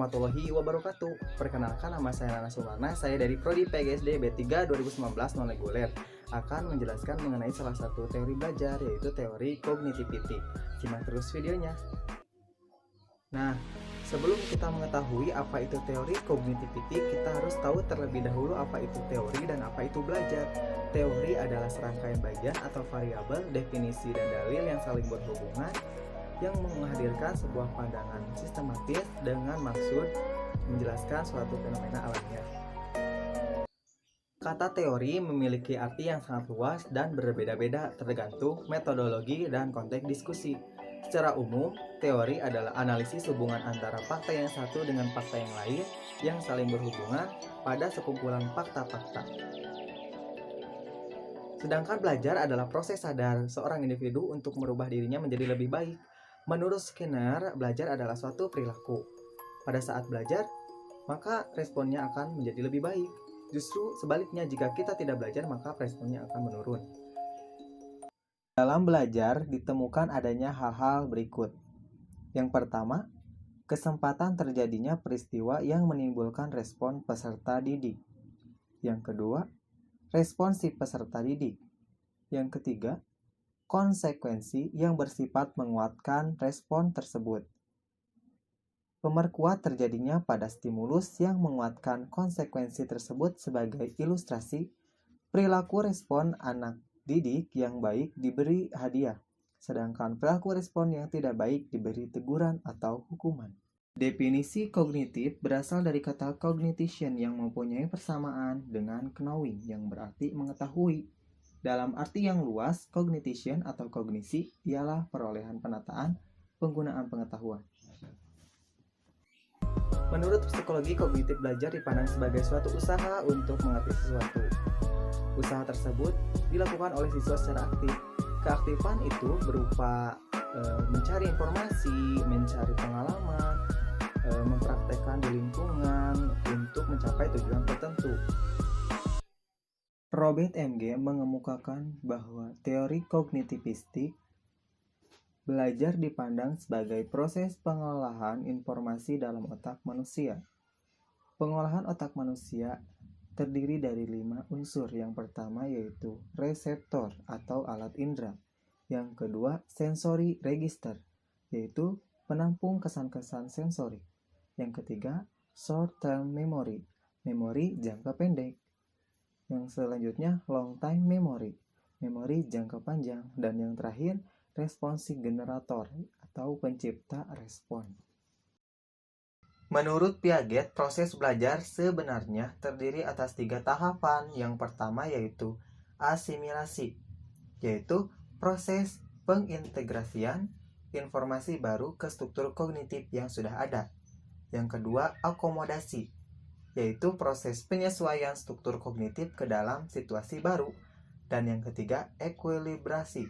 warahmatullahi wabarakatuh. Perkenalkan, nama saya Nana Sumarna. Saya dari Prodi PGSD B3 2019 non reguler akan menjelaskan mengenai salah satu teori belajar, yaitu teori cognitivity. Simak terus videonya. Nah, sebelum kita mengetahui apa itu teori cognitivity, kita harus tahu terlebih dahulu apa itu teori dan apa itu belajar. Teori adalah serangkaian bagian atau variabel, definisi, dan dalil yang saling berhubungan yang menghadirkan sebuah pandangan sistematis dengan maksud menjelaskan suatu fenomena alamiah. Kata teori memiliki arti yang sangat luas dan berbeda-beda tergantung metodologi dan konteks diskusi. Secara umum, teori adalah analisis hubungan antara fakta yang satu dengan fakta yang lain yang saling berhubungan pada sekumpulan fakta-fakta. Sedangkan belajar adalah proses sadar seorang individu untuk merubah dirinya menjadi lebih baik. Menurut Skinner, belajar adalah suatu perilaku. Pada saat belajar, maka responnya akan menjadi lebih baik. Justru sebaliknya, jika kita tidak belajar, maka responnya akan menurun. Dalam belajar ditemukan adanya hal-hal berikut. Yang pertama, kesempatan terjadinya peristiwa yang menimbulkan respon peserta didik. Yang kedua, respon si peserta didik. Yang ketiga, konsekuensi yang bersifat menguatkan respon tersebut. Pemerkuat terjadinya pada stimulus yang menguatkan konsekuensi tersebut sebagai ilustrasi, perilaku respon anak didik yang baik diberi hadiah, sedangkan perilaku respon yang tidak baik diberi teguran atau hukuman. Definisi kognitif berasal dari kata cognition yang mempunyai persamaan dengan knowing yang berarti mengetahui. Dalam arti yang luas, cognition atau kognisi ialah perolehan penataan penggunaan pengetahuan. Menurut psikologi, kognitif belajar dipandang sebagai suatu usaha untuk mengerti sesuatu. Usaha tersebut dilakukan oleh siswa secara aktif. Keaktifan itu berupa mencari informasi, mencari pengalaman, mempraktekkan di lingkungan untuk mencapai tujuan tertentu. Robert M.G. mengemukakan bahwa teori kognitivistik belajar dipandang sebagai proses pengolahan informasi dalam otak manusia. Pengolahan otak manusia terdiri dari 5 unsur. Yang pertama yaitu reseptor atau alat indera. Yang kedua sensory register, yaitu penampung kesan-kesan sensori. Yang ketiga short term memory, memori jangka pendek. Yang selanjutnya long time memory, memori jangka panjang. Dan yang terakhir responsi generator atau pencipta respon. Menurut Piaget, proses belajar sebenarnya terdiri atas 3 tahapan. Yang pertama yaitu asimilasi, yaitu proses pengintegrasian informasi baru ke struktur kognitif yang sudah ada. Yang kedua akomodasi, yaitu proses penyesuaian struktur kognitif ke dalam situasi baru. Dan yang ketiga, ekuilibrasi,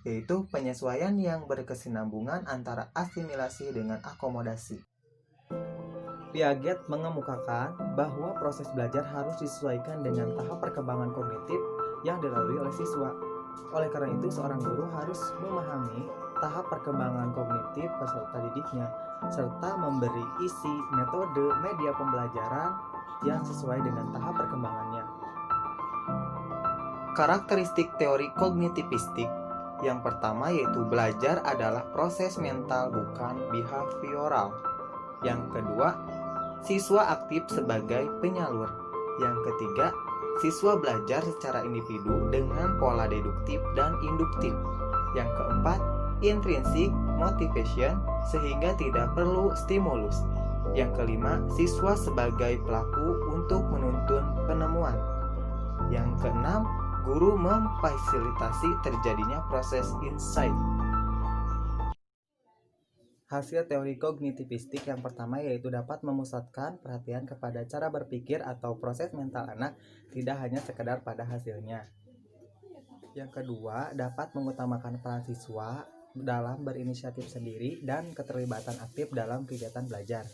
yaitu penyesuaian yang berkesinambungan antara asimilasi dengan akomodasi. Piaget mengemukakan bahwa proses belajar harus disesuaikan dengan tahap perkembangan kognitif yang dilalui oleh siswa. Oleh karena itu, seorang guru harus memahami tahap perkembangan kognitif peserta didiknya, serta memberi isi, metode, media pembelajaran yang sesuai dengan tahap perkembangannya. Karakteristik teori kognitivistik yang pertama yaitu belajar adalah proses mental bukan behavioral. Yang kedua, siswa aktif sebagai penyalur. Yang ketiga, siswa belajar secara individu dengan pola deduktif dan induktif. Yang keempat, intrinsic motivation sehingga tidak perlu stimulus. Yang kelima, siswa sebagai pelaku untuk menuntun penemuan. Yang keenam, guru memfasilitasi terjadinya proses insight. Hasil teori kognitivistik yang pertama yaitu dapat memusatkan perhatian kepada cara berpikir atau proses mental anak, tidak hanya sekedar pada hasilnya. Yang kedua, dapat mengutamakan peran siswa dalam berinisiatif sendiri dan keterlibatan aktif dalam kegiatan belajar.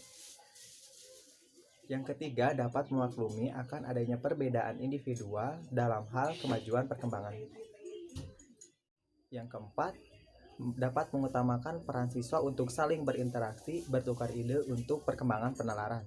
Yang ketiga, dapat memaklumi akan adanya perbedaan individual dalam hal kemajuan perkembangan. Yang keempat, dapat mengutamakan peran siswa untuk saling berinteraksi, bertukar ide untuk perkembangan penalaran.